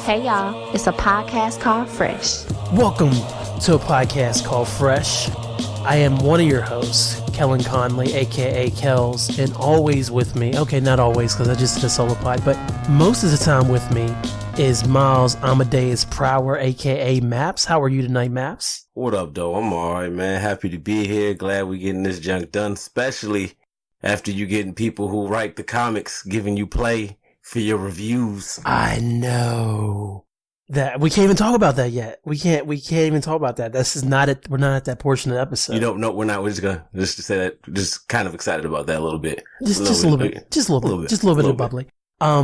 Hey y'all, it's a podcast called Fresh. Welcome to a podcast called Fresh. I am one of your hosts, Kellen Conley, aka Kels, and always with me, okay, not always because I just did a solo pod, but most of the time with me is Miles Amadeus Prower, aka Maps. How are you tonight, Maps? What up, though? I'm alright, man. Happy to be here. Glad we getting this junk done, especially after you getting people who write the comics giving you play for your reviews. I know that we can't even talk about that yet. We can't even talk about that. This is not it. We're not at that portion of the episode. You don't know. We're not. We're just gonna just to say that. Just kind of excited about that a little bit. Just a little bit of bubbly.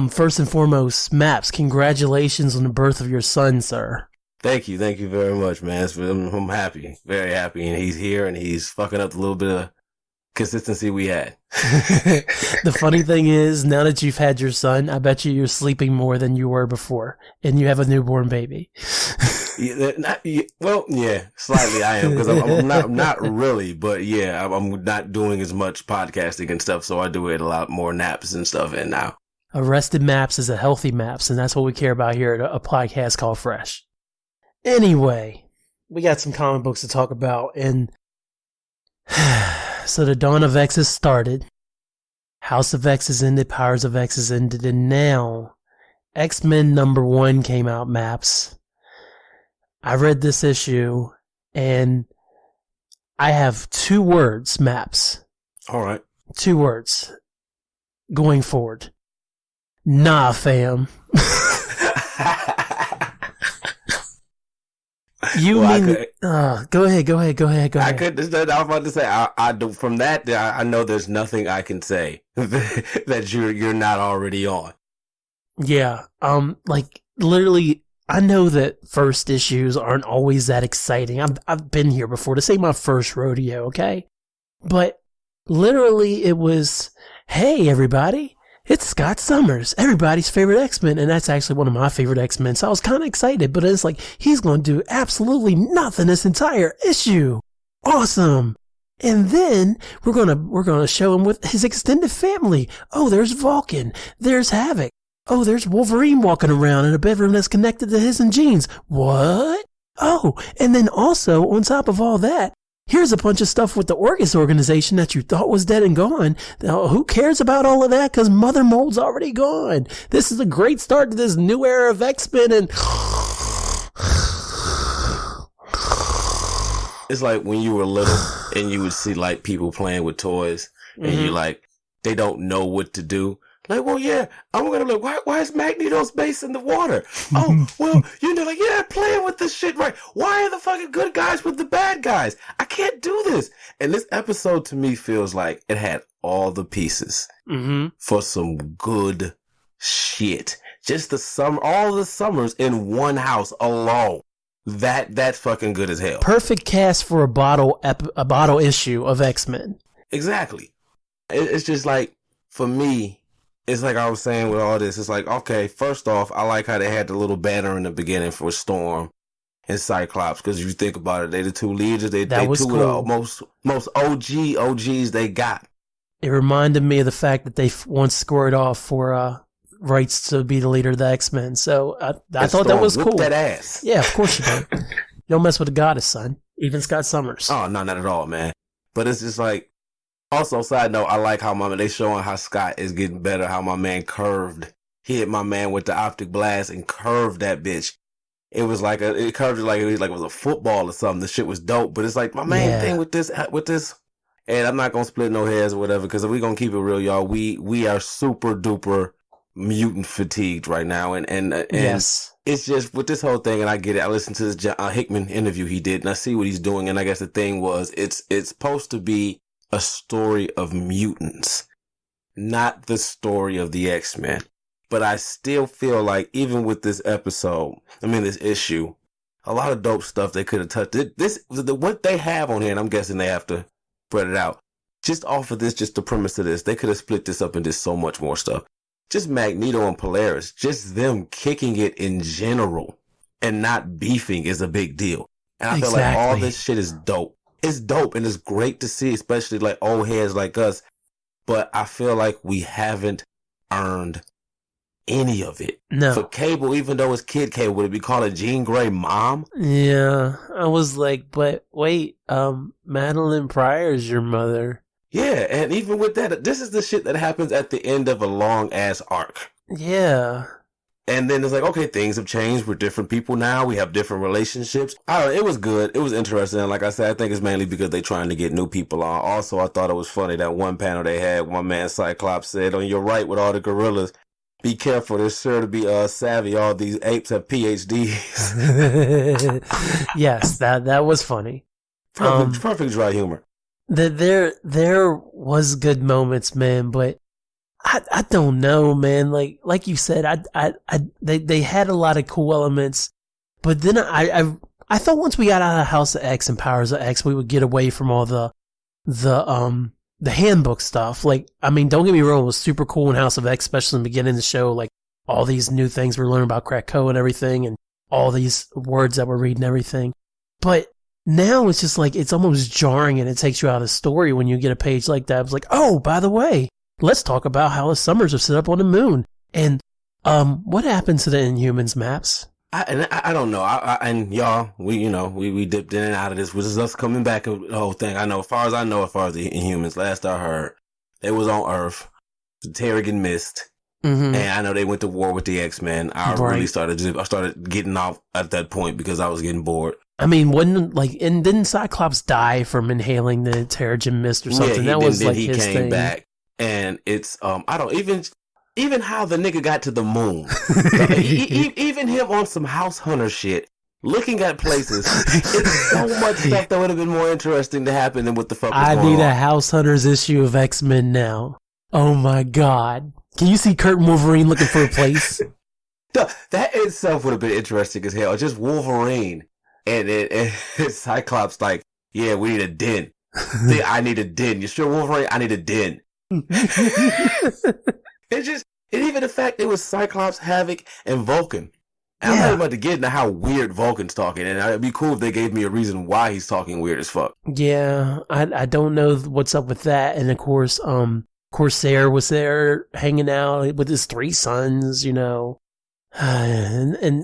First and foremost, Maps, congratulations on the birth of your son, sir. Thank you very much, man. I'm happy, very happy, and he's here and he's fucking up the little bit of consistency we had. The funny thing is, now that you've had your son, I bet you're sleeping more than you were before, and you have a newborn baby. Yeah, slightly I am, because I'm not really, but yeah, I'm not doing as much podcasting and stuff, so I do it a lot more naps and stuff in now. A rested Maps is a healthy Maps, and that's what we care about here at a podcast called Fresh. Anyway, we got some comic books to talk about, and so the Dawn of X has started. House of X has ended, Powers of X has ended, and now X-Men #1 came out, Maps. I read this issue, and I have 2 words, Maps. All right. 2 words going forward. Nah, fam. Go ahead. I was about to say, I do, from that, I know there's nothing I can say that you're not already on. Yeah. Like literally, I know that first issues aren't always that exciting. I've been here before. This ain't my first rodeo, okay? But literally, it was, hey, everybody. It's Scott Summers, everybody's favorite X-Men, and that's actually one of my favorite X-Men, so I was kind of excited, but it's like, he's going to do absolutely nothing this entire issue. Awesome. And then we're going to show him with his extended family. Oh, there's Vulcan. There's Havoc. Oh, there's Wolverine walking around in a bedroom that's connected to his and Jean's. What? Oh, and then also, on top of all that, here's a bunch of stuff with the Orgus organization that you thought was dead and gone. Now, who cares about all of that? Because Mother Mold's already gone. This is a great start to this new era of X-Men, and it's like when you were little and you would see like people playing with toys and you like, they don't know what to do. Like, well, yeah, I'm gonna look. Why is Magneto's base in the water? Oh, well, like, yeah, playing with this shit, right? Why are the fucking good guys with the bad guys? I can't do this. And this episode to me feels like it had all the pieces for some good shit. Just all the Summers in one house alone. That's fucking good as hell. Perfect cast for a bottle issue of X-Men. Exactly. It's just like, for me, it's like I was saying with all this, it's like, okay, first off, I like how they had the little banner in the beginning for Storm and Cyclops, because if you think about it, they the 2 leaders, they two cool. Of the most OGs they got. It reminded me of the fact that they once scored off for rights to be the leader of the X-Men, so I thought Storm, that was cool. That ass. Yeah, of course you do. You don't mess with the goddess, son. Even Scott Summers. Oh, no, not at all, man. But it's just like, also, side note, I like how they showing how Scott is getting better, how my man curved. He hit my man with the optic blast and curved that bitch. It was like it curved it like it was a football or something. The shit was dope. But it's like my main thing with this, and I'm not gonna split no hairs or whatever, because if we're gonna keep it real, y'all, we are super duper mutant fatigued right now, and yes. It's just with this whole thing, and I get it. I listened to this Hickman interview he did, and I see what he's doing, and I guess the thing was, it's supposed to be a story of mutants, not the story of the X-Men. But I still feel like even with this issue, a lot of dope stuff they could have touched. What they have on here, and I'm guessing they have to spread it out. Just off of this, just the premise of this, they could have split this up into so much more stuff. Just Magneto and Polaris, just them kicking it in general and not beefing is a big deal. And I feel like all this shit is dope. It's dope and it's great to see, especially like old heads like us. But I feel like we haven't earned any of it. No. For Cable, even though it's Kid Cable, would it be called a Jean Grey mom? Yeah. I was like, but wait, Madeline Pryor's your mother. Yeah, and even with that, this is the shit that happens at the end of a long-ass arc. Yeah. And then it's like, okay, things have changed. We're different people now. We have different relationships. I don't know, it was good. It was interesting. And like I said, I think it's mainly because they're trying to get new people on. Also, I thought it was funny that one panel they had, one man, Cyclops, said, on your right with all the gorillas, be careful. There's sure to be savvy. All these apes have PhDs. Yes, that was funny. Perfect dry humor. There was good moments, man, but I don't know, man. Like you said, they had a lot of cool elements, but then I thought once we got out of House of X and Powers of X, we would get away from all the handbook stuff. Like, I mean, don't get me wrong, it was super cool in House of X, especially in the beginning of the show, like all these new things we're learning about Krakoa and everything, and all these words that we're reading and everything. But now it's just like, it's almost jarring and it takes you out of the story when you get a page like that. It's like, oh, by the way, let's talk about how the Summers are set up on the moon. And what happened to the Inhumans maps? I don't know. And y'all, we dipped in and out of this. This is us coming back and the whole thing. I know, as far as the Inhumans, last I heard, they was on Earth. Terrigan missed. Mm-hmm. And I know they went to war with the X-Men. I really started getting off at that point because I was getting bored. I mean, didn't Cyclops die from inhaling the Terrigen mist or something? Yeah, his thing. He came back. And it's, I don't even how the nigga got to the moon. Even him on some house hunter shit, looking at places. It's so much stuff that would have been more interesting to happen than what the fuck was going on. I need a House Hunters issue of X-Men now. Oh my god. Can you see Kurt and Wolverine looking for a place? That itself would have been interesting as hell. Just Wolverine and Cyclops like, yeah, we need a den. I need a den. You sure, Wolverine? I need a den. Even the fact it was Cyclops, Havoc, and Vulcan. And I'm not about to get into how weird Vulcan's talking, and it'd be cool if they gave me a reason why he's talking weird as fuck. Yeah, I don't know what's up with that. And of course, Corsair was there hanging out with his 3 sons, And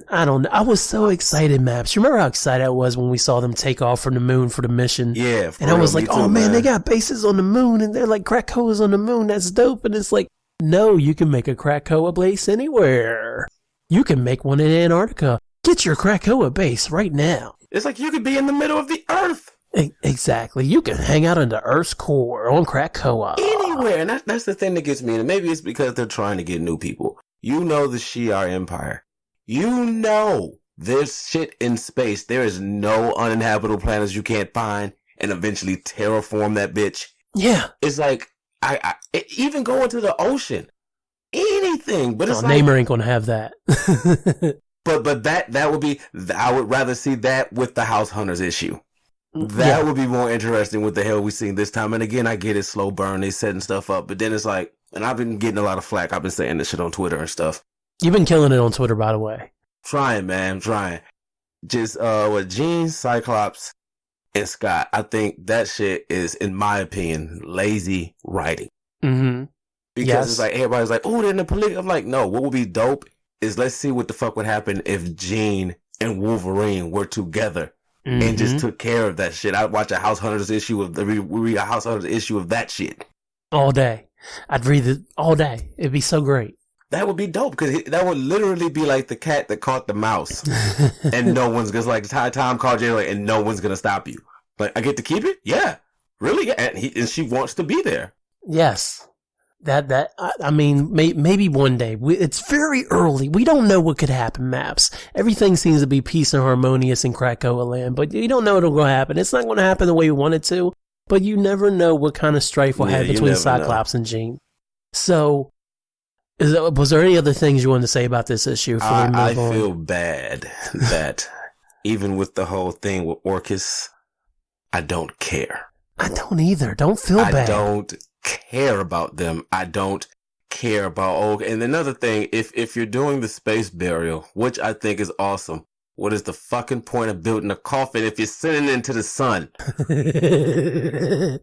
I don't know. I was so excited, Maps. You remember how excited I was when we saw them take off from the moon for the mission? Yeah. And I was like, oh man, they got bases on the moon and they're like Krakoa's on the moon. That's dope. And it's like, no, you can make a Krakoa base anywhere. You can make one in Antarctica. Get your Krakoa base right now. It's like you could be in the middle of the Earth. Exactly. You can hang out in the Earth's core on Krakoa. Anywhere. And that's the thing that gets me. And maybe it's because they're trying to get new people. The Shi'ar Empire. There's shit in space. There is no uninhabitable planets you can't find and eventually terraform that bitch. Yeah. It's like, I even go into the ocean. Anything. But it's Namor ain't gonna have that. but that would be, I would rather see that with the House Hunters issue. That would be more interesting what the hell we seen this time. And again, I get it, slow burn, they setting stuff up. But then it's like, and I've been getting a lot of flack. I've been saying this shit on Twitter and stuff. You've been killing it on Twitter, by the way. Trying, man. I'm trying. Just, Jean, Cyclops, and Scott. I think that shit is, in my opinion, lazy writing. Mm-hmm. Because it's like, everybody's like, oh, they're in the police. I'm like, no, what would be dope is let's see what the fuck would happen if Jean and Wolverine were together. Mm-hmm. And just took care of that shit. I'd watch a House Hunters issue read a House Hunters issue of that shit. All day. I'd read it all day. It'd be so great. That would be dope because that would literally be like the cat that caught the mouse, and no one's gonna Tom called Jerry and no one's gonna stop you. Like, I get to keep it? Yeah, really? Yeah, and she wants to be there. Yes, I mean, maybe one day. It's very early. We don't know what could happen. Maps. Everything seems to be peace and harmonious in Krakoa land, but you don't know what'll go happen. It's not going to happen the way we want it to. But you never know what kind of strife will happen between Cyclops and Jean. So, was there any other things you wanted to say about this issue? I feel bad that even with the whole thing with Orcus, I don't care. I don't either. Don't feel bad. I don't care about them. I don't care about Olga. And another thing, if you're doing the space burial, which I think is awesome, what is the fucking point of building a coffin if you're sending it into the sun?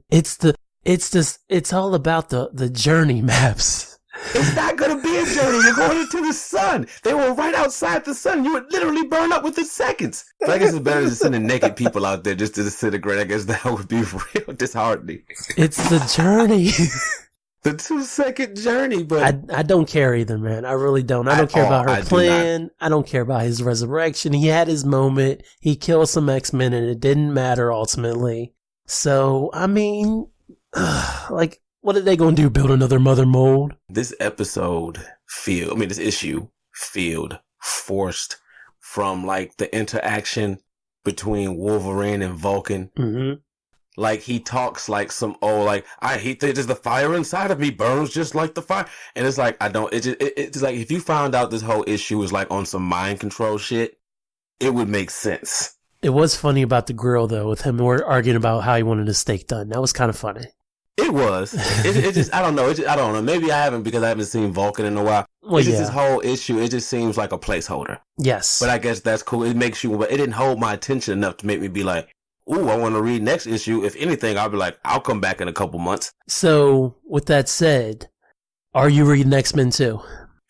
It's all about the journey, Maps. It's not going to be a journey. You're going into the sun. They were right outside the sun. You would literally burn up within seconds. But I guess it's better than sending naked people out there just to disintegrate. I guess that would be real disheartening. It's the journey. The 2-second journey, but I don't care either, man. I really don't. I don't care about her plan. I don't care about his resurrection. He had his moment. He killed some X-Men and it didn't matter ultimately. So, I mean, like, what are they going to do? Build another Mother Mold? This this issue felt forced from like the interaction between Wolverine and Vulcan. Mm-hmm. Like, he talks like some old, like, there's the fire inside of me burns just like the fire. And it's like, it's like, if you found out this whole issue was like on some mind control shit, it would make sense. It was funny about the grill, though, with him arguing about how he wanted his steak done. That was kind of funny. It was. It just, I don't know. I don't know. Maybe I haven't because I haven't seen Vulcan in a while. Well, it's just this whole issue. It just seems like a placeholder. Yes. But I guess that's cool. It makes you, but it didn't hold my attention enough to make me be like, ooh, I want to read next issue. If anything, I'll be like, I'll come back in a couple months. So, with that said, are you reading X-Men 2?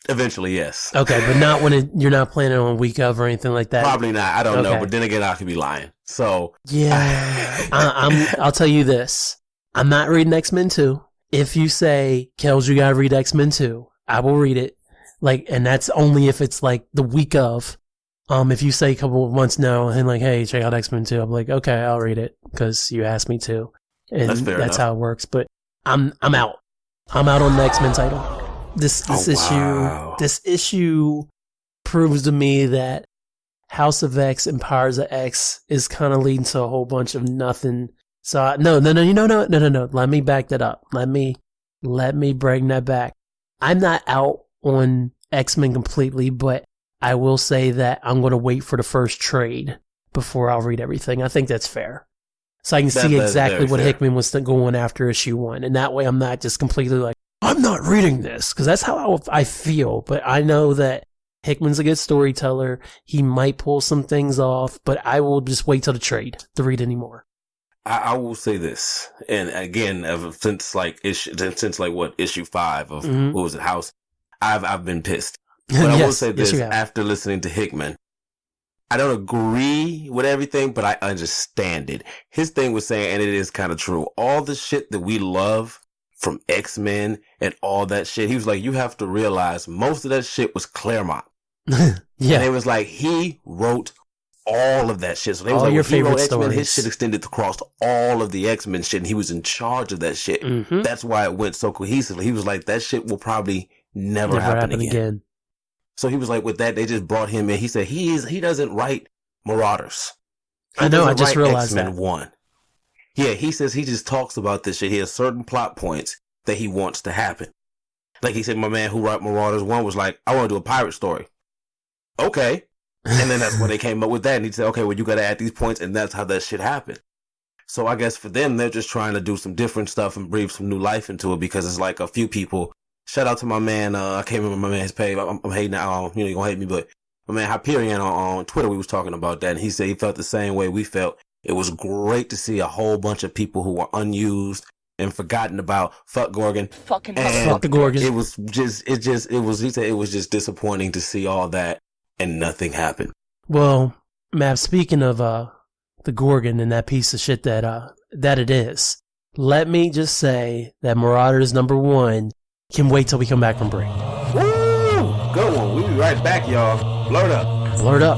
Eventually, yes. Okay, but not when you're not planning on week of or anything like that? Probably not. I don't know. But then again, I could be lying. So. Yeah. I'll tell you this. I'm not reading X-Men 2. If you say, Kels, you gotta read X-Men 2, I will read it. Like, and that's only if it's like the week of. If you say a couple of months now and like, hey, check out X-Men 2, I'm like, okay, I'll read it because you asked me to. And that's how it works. But I'm out. I'm out on the X-Men title. This issue proves to me that House of X and Powers of X is kind of leading to a whole bunch of nothing. So no. Let me back that up. Let me bring that back. I'm not out on X-Men completely, but I will say that I'm going to wait for the first trade before I'll read everything. I think that's fair. So I can see exactly what Hickman was going after issue 1. And that way I'm not just completely like, I'm not reading this. Because that's how I feel. But I know that Hickman's a good storyteller. He might pull some things off. But I will just wait till the trade to read anymore. I will say this. And again, since issue 5 of, what was it, House, I've been pissed. But I will say this, after listening to Hickman, I don't agree with everything, but I understand it. His thing was saying, and it is kind of true, all the shit that we love from X-Men and all that shit, he was like, you have to realize most of that shit was Claremont. Yeah. And it was like, he wrote all of that shit. So they was all like, your favorite stories. His shit extended across all of the X-Men shit, and he was in charge of that shit. Mm-hmm. That's why it went so cohesively. He was like, that shit will probably never happen again. So he was like, with that, they just brought him in. He said he doesn't write Marauders. I know, I just realized X-Men 1. Yeah, he says he just talks about this shit. He has certain plot points that he wants to happen. Like he said, my man who wrote Marauders 1 was like, I want to do a pirate story. Okay. And then that's when they came up with that. And he said, okay, well, you got to add these points. And that's how that shit happened. So I guess for them, they're just trying to do some different stuff and breathe some new life into it because it's like a few people. Shout out to my man, I can't remember my man's page. I'm hating now, you're going to hate me, but my man Hyperion on Twitter, we was talking about that, and he said he felt the same way we felt. It was great to see a whole bunch of people who were unused and forgotten about. Fuck Gorgon. Fuck the Gorgon. He said it was just disappointing to see all that and nothing happened. Well, Mav, speaking of the Gorgon and that piece of shit that it is, let me just say that Marauders #1 can wait till we come back from break. Woo! Good one. We'll be right back, y'all. Blurred up. Blurred up.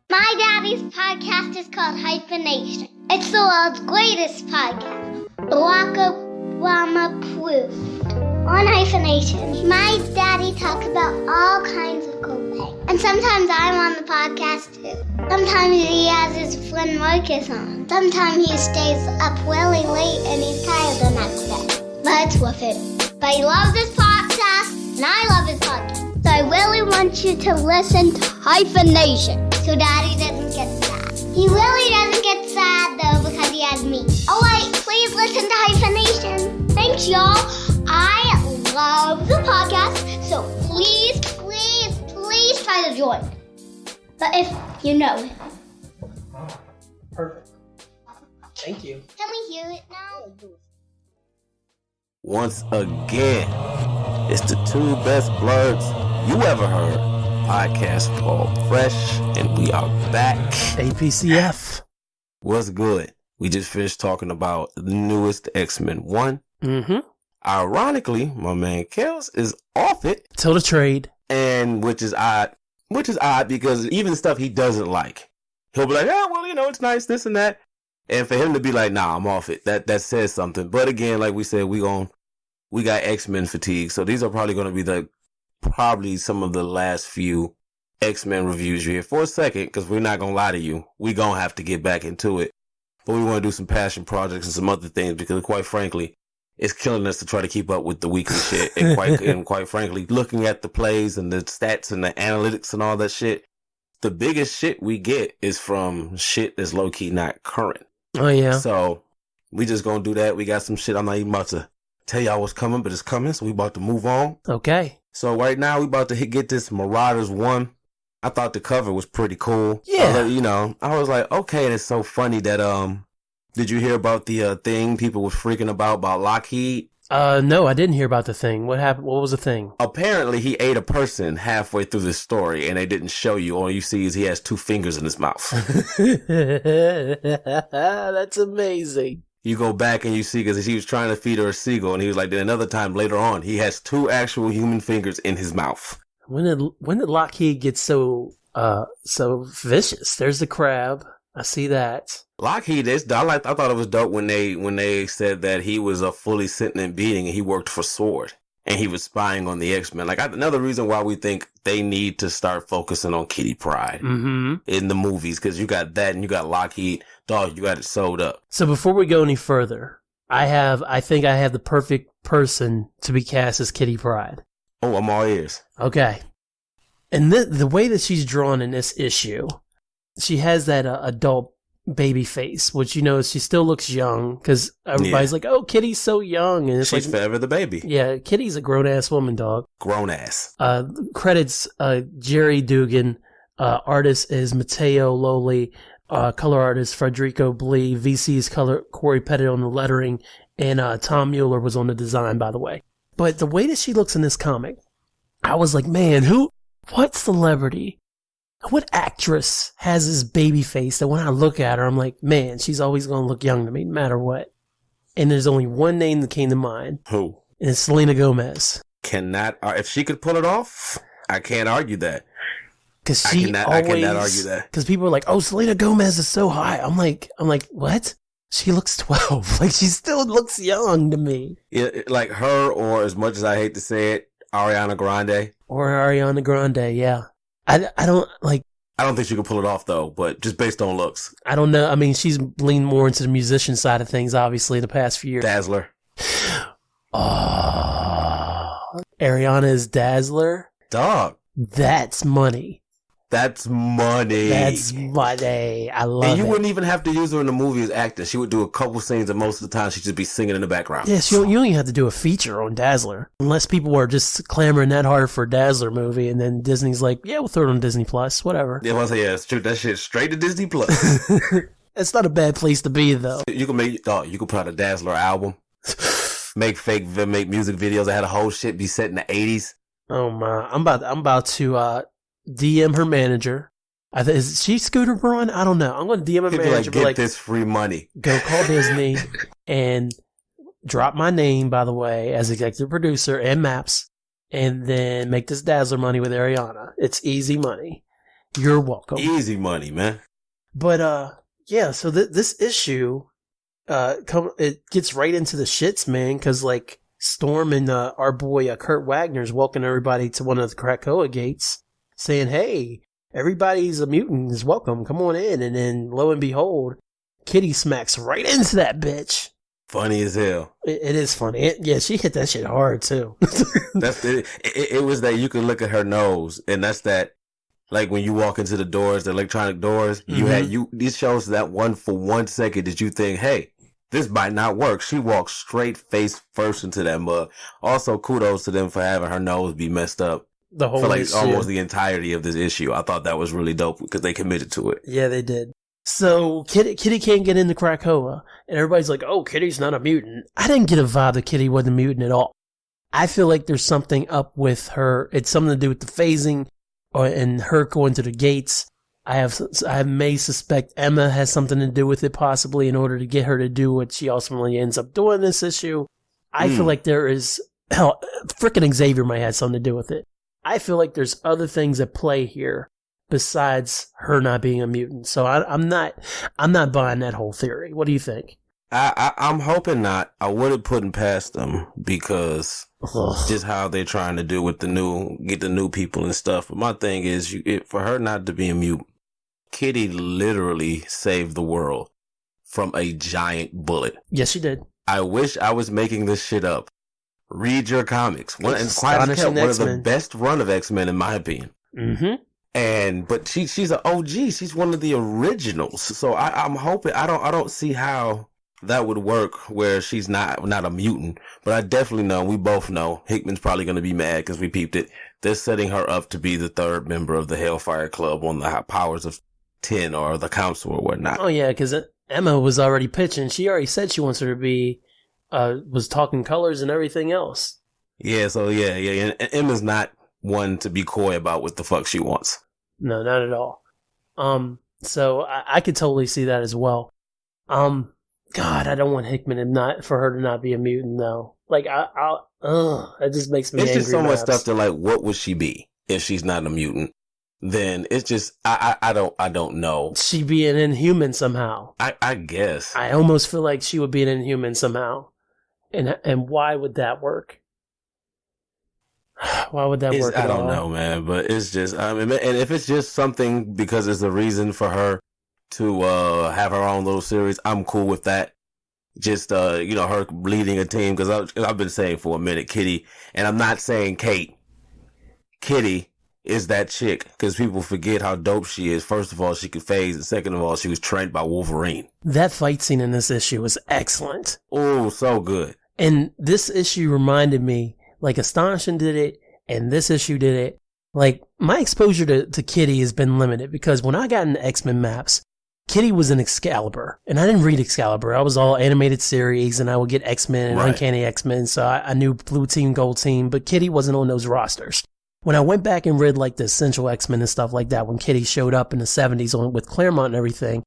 My daddy's podcast is called Hyphenation. It's the world's greatest podcast. Barack Obama approved. On Hyphenation, my daddy talks about all kinds of cool things. And sometimes I'm on the podcast too. Sometimes he has his friend Marcus on. Sometimes he stays up really late and he's tired the next day. But it's worth it. But he loves this podcast and I love his podcast. So I really want you to listen to Hyphenation so Daddy doesn't get sad. He really doesn't get sad though because he has me. Oh wait, please listen to Hyphenation. Thanks y'all. I love the podcast, so please try to join. But if you know him. Perfect. Thank you. Can we hear it now? once again. It's the two best blerds you ever heard. Podcast called Fresh, and we are back. APCF. What's good? We just finished talking about the newest X-Men 1. Mm-hmm. Ironically, my man Kels is off it. Till the trade. And which is odd because even stuff he doesn't like, he'll be like, oh, well, you know, it's nice, this and that. And for him to be like, nah, I'm off it, that says something. But again, like we said, we got X-Men fatigue. So these are probably going to be probably some of the last few X-Men reviews you hear. For a second, because we're not going to lie to you, we're going to have to get back into it. But we want to do some passion projects and some other things because, quite frankly, it's killing us to try to keep up with the weekly shit. And quite frankly, looking at the plays and the stats and the analytics and all that shit, the biggest shit we get is from shit that's low-key not current. Oh, yeah. So we just going to do that. We got some shit I'm not even about to tell y'all what's coming, but it's coming. So we about to move on. Okay. So right now we about to get this Marauders 1. I thought the cover was pretty cool. Yeah. You know, I was like, okay, and it's so funny that, did you hear about the thing people were freaking about Lockheed? No, I didn't hear about the thing. What happened? What was the thing? Apparently, he ate a person halfway through the story, and they didn't show you. All you see is he has 2 fingers in his mouth. That's amazing. You go back and you see, because he was trying to feed her a seagull, and he was like, then another time later on, he has 2 actual human fingers in his mouth. When did Lockheed get so vicious? There's the crab. I see that. Lockheed, I thought it was dope when they said that he was a fully sentient being and he worked for SWORD and he was spying on the X-Men. Another reason why we think they need to start focusing on Kitty Pryde in the movies, because you got that and you got Lockheed. Dog, you got it sewed up. So before we go any further, I think I have the perfect person to be cast as Kitty Pryde. Oh, I'm all ears. Okay. And the way that she's drawn in this issue, she has that adult baby face, which, you know, she still looks young because everybody's like, oh, Kitty's so young. And it's she's forever the baby. Yeah, Kitty's a grown-ass woman, dog. Grown-ass. Credits Jerry Dugan. Artist is Matteo Loli. Color artist Federico Blee. VC's color Corey Pettit on the lettering. And Tom Mueller was on the design, by the way. But the way that she looks in this comic, I was like, man, what celebrity, what actress has this baby face that when I look at her, I'm like, man, she's always going to look young to me, no matter what. And there's only one name that came to mind. Who? And it's Selena Gomez. If she could pull it off, I can't argue that. I cannot argue that. Because people are like, oh, Selena Gomez is so high. I'm like, what? She looks 12. Like, she still looks young to me. Yeah, like her, or as much as I hate to say it, Ariana Grande. Or Ariana Grande, yeah. I don't think she could pull it off, though, but just based on looks. I don't know. I mean, she's leaned more into the musician side of things, obviously, the past few years. Dazzler. Oh, Ariana is Dazzler? Dog. That's money. That's money. I love it. And you wouldn't even have to use her in the movie as acting. She would do a couple scenes, and most of the time she'd just be singing in the background. Yes, you don't even have to do a feature on Dazzler. Unless people are just clamoring that hard for a Dazzler movie, and then Disney's like, yeah, we'll throw it on Disney Plus, whatever. Yeah, it's true. That shit straight to Disney Plus. It's not a bad place to be, though. You could put out a Dazzler album, make music videos that had a whole shit be set in the 80s. Oh my! I'm about to DM her manager. Is she Scooter Braun? I don't know. I'm going to DM her manager. Get this free money. Go call Disney and drop my name, by the way, as executive producer and Maps, and then make this Dazzler money with Ariana. It's easy money. You're welcome. Easy money, man. But yeah. So this issue, it gets right into the shits, man, because like Storm and our boy Kurt Wagner's welcoming everybody to one of the Krakoa gates, saying, hey, everybody's a mutant is welcome. Come on in. And then, lo and behold, Kitty smacks right into that bitch. Funny as hell. It is funny. She hit that shit hard, too. It was that you could look at her nose, and that's that, like when you walk into the doors, the electronic doors, this shows that for 1 second that you think, hey, this might not work. She walked straight face first into that mug. Also, kudos to them for having her nose be messed up. The whole for almost the entirety of this issue. I thought that was really dope because they committed to it. Yeah, they did. So Kitty can't get into Krakoa, and everybody's like, "Oh, Kitty's not a mutant." I didn't get a vibe that Kitty wasn't a mutant at all. I feel like there's something up with her. It's something to do with the phasing, and her going to the gates. I may suspect Emma has something to do with it, possibly, in order to get her to do what she ultimately ends up doing this issue. I feel like there is, hell, frickin' Xavier might have something to do with it. I feel like there's other things at play here besides her not being a mutant. So I'm not buying that whole theory. What do you think? I'm hoping not. I wouldn't put it past them because just how they're trying to do with get the new people and stuff. But my thing is, for her not to be a mutant, Kitty literally saved the world from a giant bullet. Yes, she did. I wish I was making this shit up. Read your comics. One of the best run of X-Men, in my opinion. Mm-hmm. But she's an OG. She's one of the originals. So I'm hoping. I don't see how that would work where she's not a mutant. But I definitely know. We both know Hickman's probably going to be mad because we peeped it. They're setting her up to be the third member of the Hellfire Club on the powers of 10 or the council or whatnot. Oh yeah, because Emma was already pitching. She already said she wants her to be, was talking colors and everything else. Yeah, so yeah. And Emma's not one to be coy about what the fuck she wants. No, not at all. So I could totally see that as well. God, I don't want Hickman for her to not be a mutant though. Like that just makes me angry. It's just so much stuff to like. What would she be if she's not a mutant? Then it's just I don't know. She be an Inhuman somehow. I guess. I almost feel like she would be an Inhuman somehow. And why would that work? Why would that work? I don't know, man. But it's just and if it's just something because it's a reason for her to have her own little series, I'm cool with that. Just her leading a team because I've been saying for a minute, Kitty, and I'm not saying Kate. Kitty is that chick because people forget how dope she is. First of all, she could phase, and second of all, she was trained by Wolverine. That fight scene in this issue was excellent. Oh, so good. And this issue reminded me, like Astonishing did it, and this issue did it. Like my exposure to Kitty has been limited because when I got into X-Men Maps, Kitty was in Excalibur, and I didn't read Excalibur. I was all animated series, and I would get X-Men and Uncanny X-Men, so I knew Blue Team, Gold Team, but Kitty wasn't on those rosters. When I went back and read like the Essential X-Men and stuff like that, when Kitty showed up in the 70s with Claremont and everything,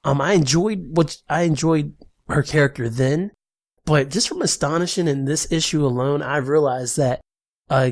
I enjoyed her character then, but just from Astonishing in this issue alone, I realized that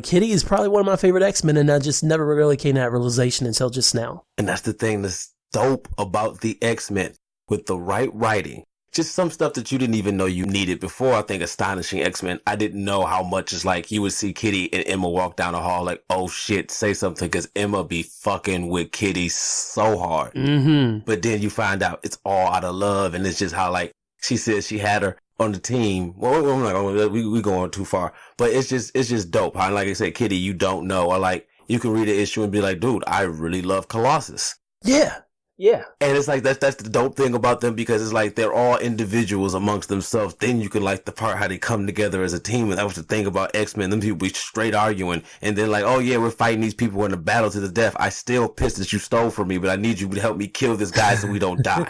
Kitty is probably one of my favorite X-Men, and I just never really came to that realization until just now. And that's the thing that's dope about the X-Men with the right writing. Just some stuff that you didn't even know you needed. Before, I think Astonishing X-Men, I didn't know how much it's like you would see Kitty and Emma walk down the hall like, oh shit, say something, because Emma be fucking with Kitty so hard. Mm-hmm. But then you find out it's all out of love, and it's just how like she said she had her on the team. Well, I'm like, we going too far, but it's just dope. How, like I said, Kitty, you don't know, or like you can read the issue and be like, dude, I really love Colossus. Yeah. Yeah. And it's like, that's the dope thing about them because it's like they're all individuals amongst themselves. Then you can like the part how they come together as a team. And that was the thing about X-Men. Them people be straight arguing. And then like, oh yeah, we're fighting these people in a battle to the death. I still pissed that you stole from me, but I need you to help me kill this guy so we don't die.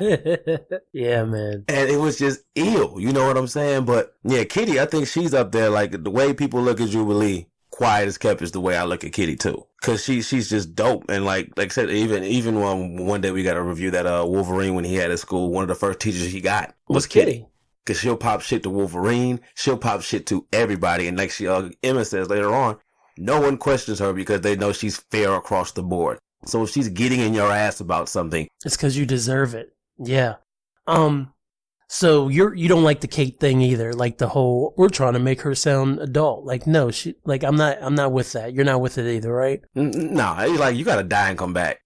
Yeah, man. And it was just ill. You know what I'm saying? But yeah, Kitty, I think she's up there. Like the way people look at Jubilee, quiet as kept is the way I look at Kitty too. Cause she's just dope. And like I said, even one day we got to review that, Wolverine when he had at school, one of the first teachers he got was Kitty. Cause she'll pop shit to Wolverine. She'll pop shit to everybody. And like Emma says later on, no one questions her because they know she's fair across the board. So if she's getting in your ass about something, it's cause you deserve it. Yeah. So you don't like the Kate thing either, like the whole we're trying to make her sound adult. Like no, I'm not with that. You're not with it either, right? No, it's like you gotta die and come back.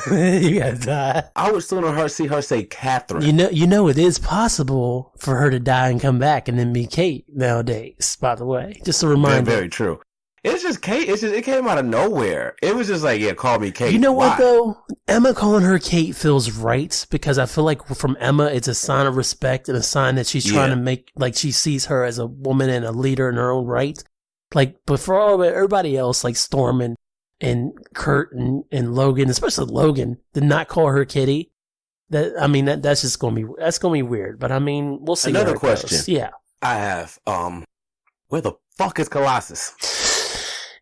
You gotta die. I would sooner see her say Catherine. You know it is possible for her to die and come back and then be Kate nowadays. By the way, just a reminder. Very true. It's just Kate. It came out of nowhere. It was just like, yeah, call me Kate. You know what though? Emma calling her Kate feels right because I feel like from Emma, it's a sign of respect and a sign that she's trying to make, like she sees her as a woman and a leader in her own right. Like, but for everybody else, like Storm and Kurt and Logan, especially Logan, did not call her Kitty. That's just gonna be weird. But I mean, we'll see. Another question. Goes. Yeah, I have. Where the fuck is Colossus?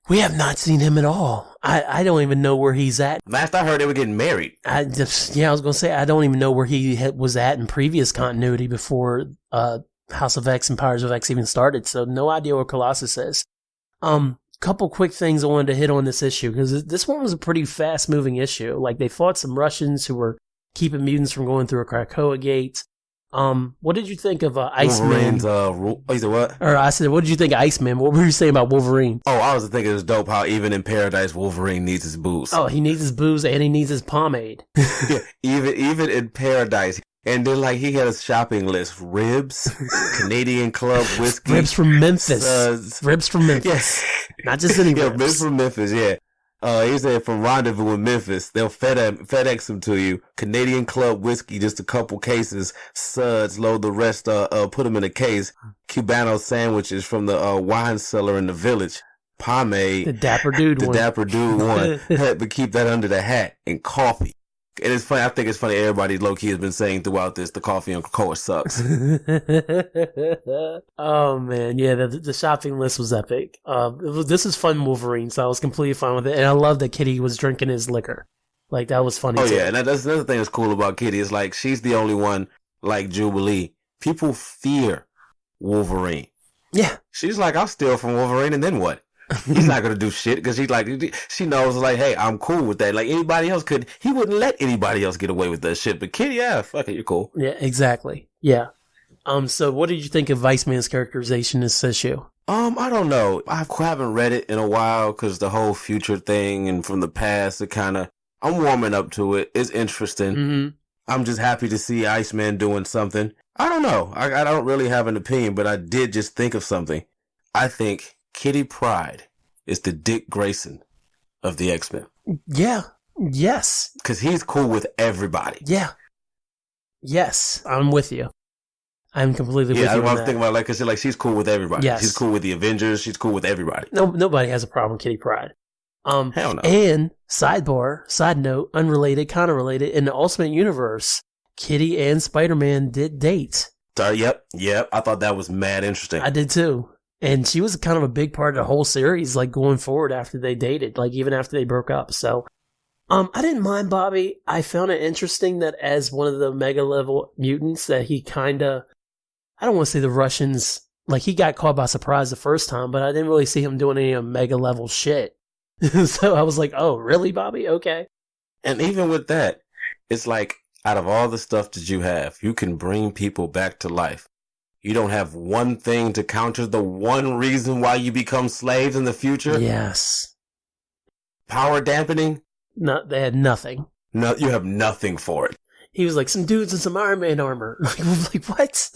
We have not seen him at all. I don't even know where he's at. Last I heard, they were getting married. I was gonna say I don't even know where he was at in previous continuity before House of X and Powers of X even started. So no idea where Colossus is. Couple quick things I wanted to hit on this issue because this one was a pretty fast moving issue. Like they fought some Russians who were keeping mutants from going through a Krakoa gate. What did you think of Iceman? Wolverine's, what? Or I said, what did you think of Iceman? What were you saying about Wolverine? Oh, I was thinking it was dope how even in Paradise, Wolverine needs his booze. Oh, he needs his booze and he needs his pomade. Yeah, even in Paradise. And then, like, he had a shopping list. Ribs, Canadian Club whiskey. Ribs from Memphis. Ribs from Memphis. Yes. Not just any ribs. Ribs from Memphis, yeah. He said from Rendezvous in Memphis, they'll FedEx them to you. Canadian Club whiskey, just a couple cases. Suds, load the rest, put them in a case. Cubano sandwiches from the wine cellar in the village. Pomade. The Dapper Dude one. The Dapper Dude one. But keep that under the hat. And coffee. And it's funny, I think it's funny, everybody low-key has been saying throughout this, the coffee on Coca-Cola sucks. Oh, man, yeah, the shopping list was epic. This is fun Wolverine, so I was completely fine with it. And I love that Kitty was drinking his liquor. Like, that was funny, too. Yeah, and that's another thing that's cool about Kitty, is like, she's the only one, like Jubilee. People fear Wolverine. Yeah. She's like, I'll steal from Wolverine, and then what? He's not gonna do shit because she knows, like, hey, I'm cool with that. Like, anybody else he wouldn't let anybody else get away with that shit. But Kitty, yeah, fuck it, you're cool. Yeah, exactly. Yeah. So what did you think of Viceman's characterization in this issue? I don't know. I haven't read it in a while because the whole future thing and from the past, I'm warming up to it. It's interesting. Mm-hmm. I'm just happy to see Iceman doing something. I don't know. I don't really have an opinion, but I did just think of something. I think Kitty Pryde is the Dick Grayson of the X-Men. Yeah. Yes. Because he's cool with everybody. Yeah. Yes. I'm with you. I'm completely with you. Yeah, I was thinking about, like, because she's cool with everybody. Yes. She's cool with the Avengers. She's cool with everybody. No, nobody has a problem with Kitty Pryde. Hell no. And side note, unrelated, kind of related, in the Ultimate Universe, Kitty and Spider-Man did date. Yep. I thought that was mad interesting. I did too. And she was kind of a big part of the whole series, like going forward after they dated, like even after they broke up. So, I didn't mind Bobby. I found it interesting that as one of the mega level mutants that he kind of, I don't want to say the Russians, like he got caught by surprise the first time, but I didn't really see him doing any mega level shit. So I was like, oh, really, Bobby? Okay. And even with that, it's like out of all the stuff that you have, you can bring people back to life. You don't have one thing to counter the one reason why you become slaves in the future? Yes. Power dampening? No, they had nothing. No, you have nothing for it. He was like, some dudes in some Iron Man armor. Like, what?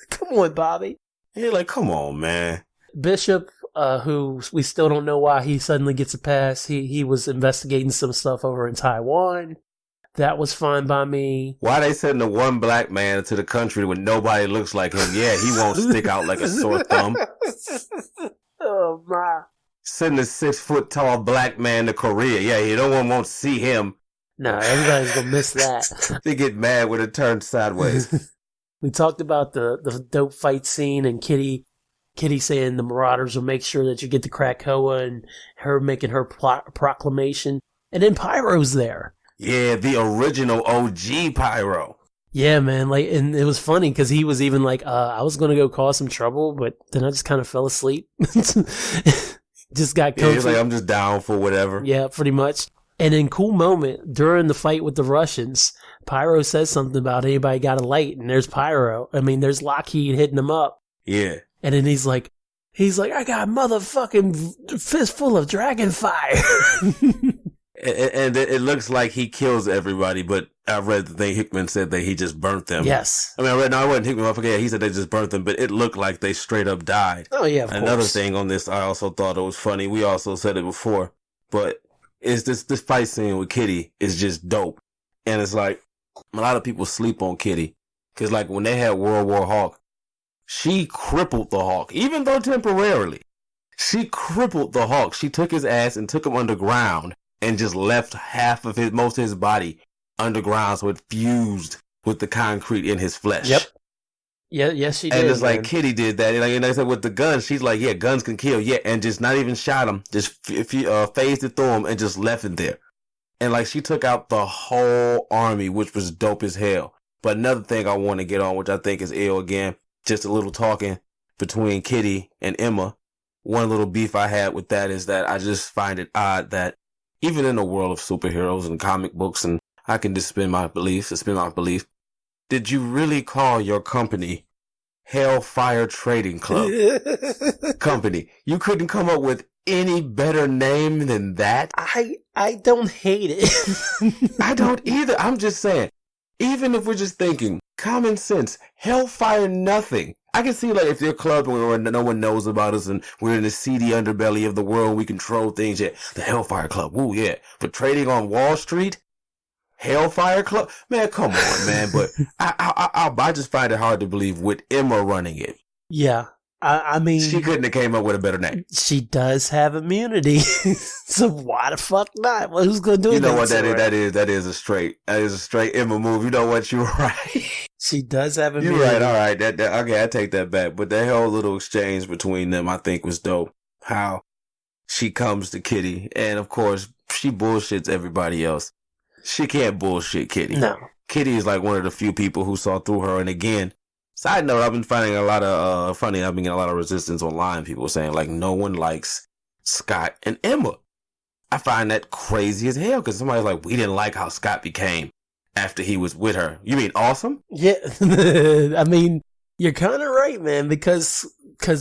Come on, Bobby. You're like, come on, man. Bishop, who we still don't know why he suddenly gets a pass. He was investigating some stuff over in Taiwan. That was fine by me. Why they sending the one black man into the country when nobody looks like him? Yeah, he won't stick out like a sore thumb. Oh, my. Send a 6-foot-tall black man to Korea. Yeah, no one won't see him. No, everybody's going to miss that. They get mad when it turns sideways. We talked about the dope fight scene and Kitty saying the Marauders will make sure that you get to Krakoa and her making her proclamation. And then Pyro's there. Yeah, the original OG Pyro. Yeah, man. Like, and it was funny because he was even like, I was going to go cause some trouble, but then I just kind of fell asleep. Just got comfy. Yeah, he's like, I'm just down for whatever. Yeah, pretty much. And in cool moment, during the fight with the Russians, Pyro says something about anybody got a light, and there's Pyro. I mean, there's Lockheed hitting him up. Yeah. And then he's like, I got a motherfucking fist full of dragon fire. And it looks like he kills everybody, but I read the thing Hickman said that he just burnt them. Yes. I wasn't Hickman, I forget, he said they just burnt them, but it looked like they straight up died. Oh, yeah, of Another course. thing on this, I also thought it was funny, we also said it before, but it's this fight scene with Kitty is just dope. And it's like, a lot of people sleep on Kitty, because like when they had World War Hulk, she crippled the Hulk, even though temporarily. She crippled the Hulk. She took his ass and took him underground and just left most of his body underground, so it fused with the concrete in his flesh. Yep. Yeah, yes, she did. And it's man. like Kitty did that. And I said with the gun, she's like, yeah, guns can kill. Yeah, and just not even shot him. Just phased it through him and just left it there. And like she took out the whole army, which was dope as hell. But another thing I want to get on, which I think is ill again, just a little talking between Kitty and Emma. One little beef I had with that is that I just find it odd that even in the world of superheroes and comic books, and I can just suspend my belief, did you really call your company Hellfire Trading Club Company? You couldn't come up with any better name than that? I don't hate it. I don't either. I'm just saying, even if we're just thinking common sense, Hellfire nothing. I can see like if they're a club and no one knows about us and we're in the seedy underbelly of the world, we control things. Yeah, the Hellfire Club. Ooh, yeah. But trading on Wall Street? Hellfire Club? Man, come on, man. But I just find it hard to believe with Emma running it. Yeah. I mean, she couldn't have came up with a better name. She does have immunity. So why the fuck not? Well, who's going to do it? You know what that is a straight Emma move. You know what? You're right. She does have immunity. You're right. All right. Okay, I take that back. But that whole little exchange between them, I think was dope. How she comes to Kitty and of course she bullshits everybody else. She can't bullshit Kitty. No. Kitty is like one of the few people who saw through her. And again, side note, I've been finding a lot of, I've been getting a lot of resistance online. People saying like no one likes Scott and Emma. I find that crazy as hell because somebody's like, we didn't like how Scott became after he was with her. You mean awesome? Yeah. I mean, you're kind of right, man, because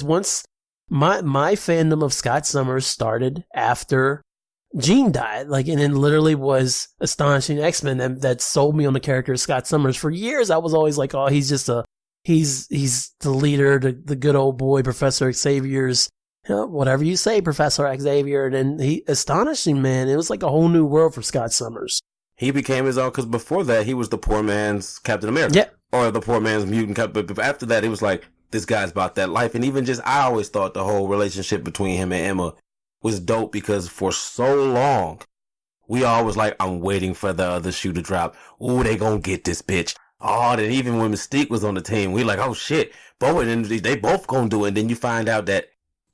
once my fandom of Scott Summers started after Jean died, like, and it literally was Astonishing X-Men that sold me on the character of Scott Summers. For years, I was always like, oh, he's just he's the leader, the good old boy, Professor Xavier's, whatever you say, Professor Xavier. And then Astonishing, man, it was like a whole new world for Scott Summers. He became his own, because before that, he was the poor man's Captain America. Yeah. Or the poor man's mutant Captain. But after that, it was like, this guy's about that life. And even just, I always thought the whole relationship between him and Emma was dope because for so long, we all was like, I'm waiting for the other shoe to drop. Ooh, they gonna get this bitch. Oh, then even when Mystique was on the team, we like, oh shit, both and they both gonna do it. And then you find out that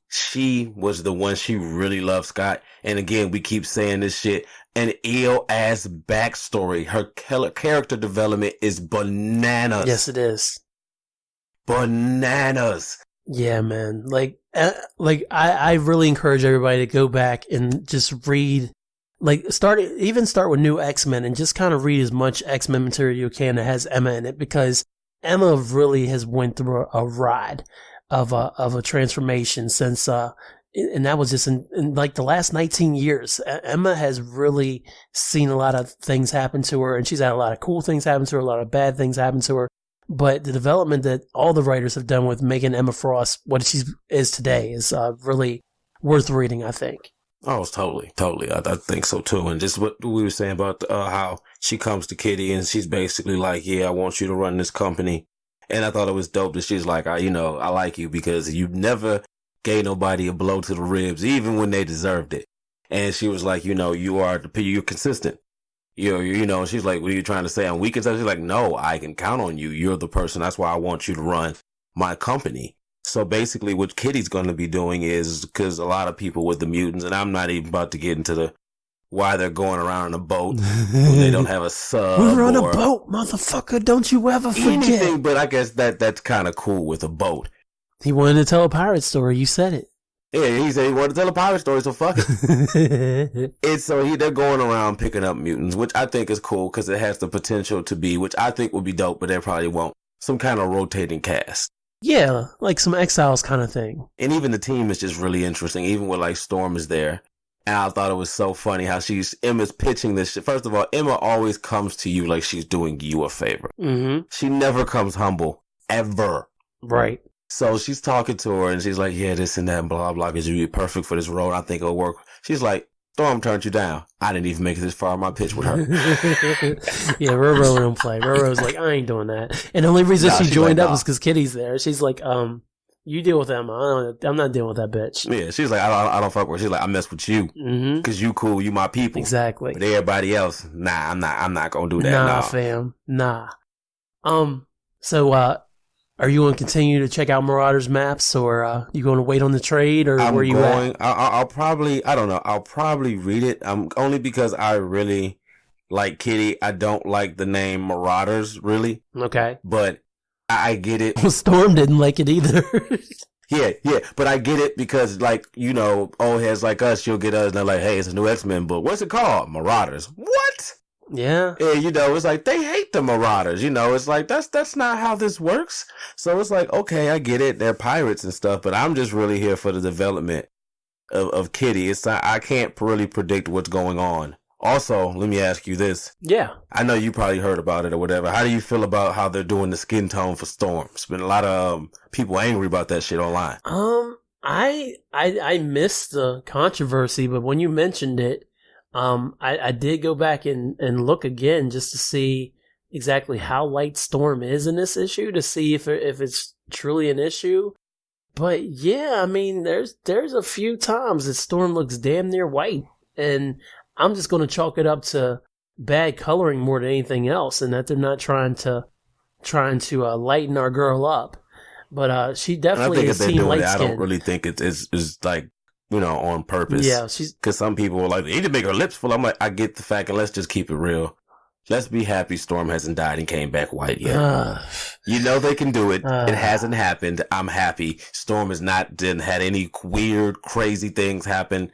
she was the one, she really loved Scott. And again, we keep saying this shit, an ill-ass backstory. Her character development is bananas. Yes, it is. Bananas. Yeah, man. Like I really encourage everybody to go back and just read, like start with New X-Men and just kind of read as much X-Men material you can that has Emma in it, because Emma really has went through a ride of a transformation since and that was just in like the last 19 years. Emma has really seen a lot of things happen to her, and she's had a lot of cool things happen to her, a lot of bad things happen to her. But the development that all the writers have done with making Emma Frost what she is today is really worth reading, I think. Oh, totally. I think so too. And just what we were saying about how she comes to Kitty and she's basically like, yeah, I want you to run this company. And I thought it was dope that she's like, I like you because you never gave nobody a blow to the ribs, even when they deserved it. And she was like, you're consistent. She's like, what are you trying to say? I'm weak and stuff. She's like, no, I can count on you. You're the person. That's why I want you to run my company. So basically what Kitty's going to be doing is, because a lot of people with the mutants, and I'm not even about to get into why they're going around on a boat when they don't have a sub. We're on a boat, motherfucker. Don't you ever forget. Anything, but I guess that's kind of cool with a boat. He wanted to tell a pirate story. You said it. Yeah, he said he wanted to tell a pirate story, so fuck it. They're going around picking up mutants, which I think is cool because it has the potential to be, which I think would be dope, but they probably won't, some kind of rotating cast. Yeah, like some Exiles kind of thing. And even the team is just really interesting, even with like Storm is there. And I thought it was so funny how Emma's pitching this shit. First of all, Emma always comes to you like she's doing you a favor. Mm-hmm. She never comes humble, ever. Right. So she's talking to her and she's like, yeah, this and that and blah, blah, because you'd be perfect for this role. I think it'll work. She's like, Storm turned you down. I didn't even make it this far in my pitch with her. Yeah, Roro don't play. Roro's like, I ain't doing that. And the only reason she joined up was because Kitty's there. She's like, You deal with Emma. I'm not dealing with that bitch. Yeah, she's like, I don't fuck with her. She's like, I mess with you because you cool, you my people. Exactly. But everybody else, nah, I'm not gonna do that. Nah, fam, nah. So, are you going to continue to check out Marauders maps, or you going to wait on the trade, or where you at? I'll probably, I don't know, I'll probably read it. Only because I really like Kitty. I don't like the name Marauders, really. Okay. But I get it. Well, Storm didn't like it either. Yeah, but I get it because, like, you know, old heads like us, you'll get us and they're like, hey, it's a new X-Men book. What's it called? Marauders. What? Yeah. Yeah, you know, it's like they hate the Marauders. You know, it's like that's not how this works. So it's like, okay, I get it. They're pirates and stuff, but I'm just really here for the development of Kitty. It's not, I can't really predict what's going on. Also, let me ask you this. Yeah. I know you probably heard about it or whatever. How do you feel about how they're doing the skin tone for Storm? It's been a lot of people angry about that shit online. I missed the controversy, but when you mentioned it, I did go back and look again just to see exactly how light Storm is in this issue, to see if it's truly an issue. But yeah, I mean, there's a few times that Storm looks damn near white, and I'm just going to chalk it up to bad coloring more than anything else, and that they're not trying to lighten our girl up. But she definitely has seen light skin. I don't really think it's like, you know, on purpose. Yeah, because some people are like, they need to make her lips full. I'm like, I get the fact, and let's just keep it real. Let's be happy Storm hasn't died and came back white yet. You know they can do it. It hasn't happened. I'm happy. Storm didn't had any weird, crazy things happen.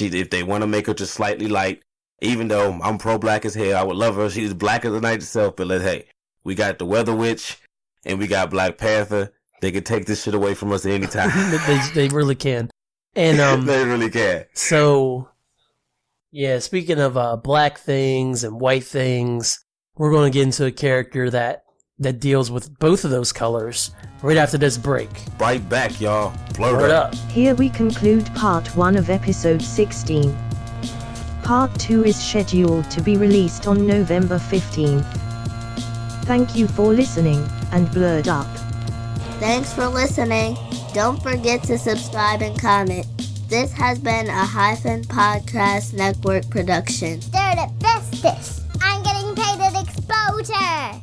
If they want to make her just slightly light, even though I'm pro-black as hell, I would love her. She's black as the night itself. But hey, we got the Weather Witch and we got Black Panther. They could take this shit away from us anytime. they really can. And they really can. So, yeah, speaking of black things and white things, we're going to get into a character that deals with both of those colors right after this break. Right back, y'all. Blurred up. Here we conclude part 1 of episode 16. Part 2 is scheduled to be released on November 15th. Thank you for listening, and blurred up. Thanks for listening. Don't forget to subscribe and comment. This has been a Hyphen Podcast Network production. They're the bestest. I'm getting paid at exposure.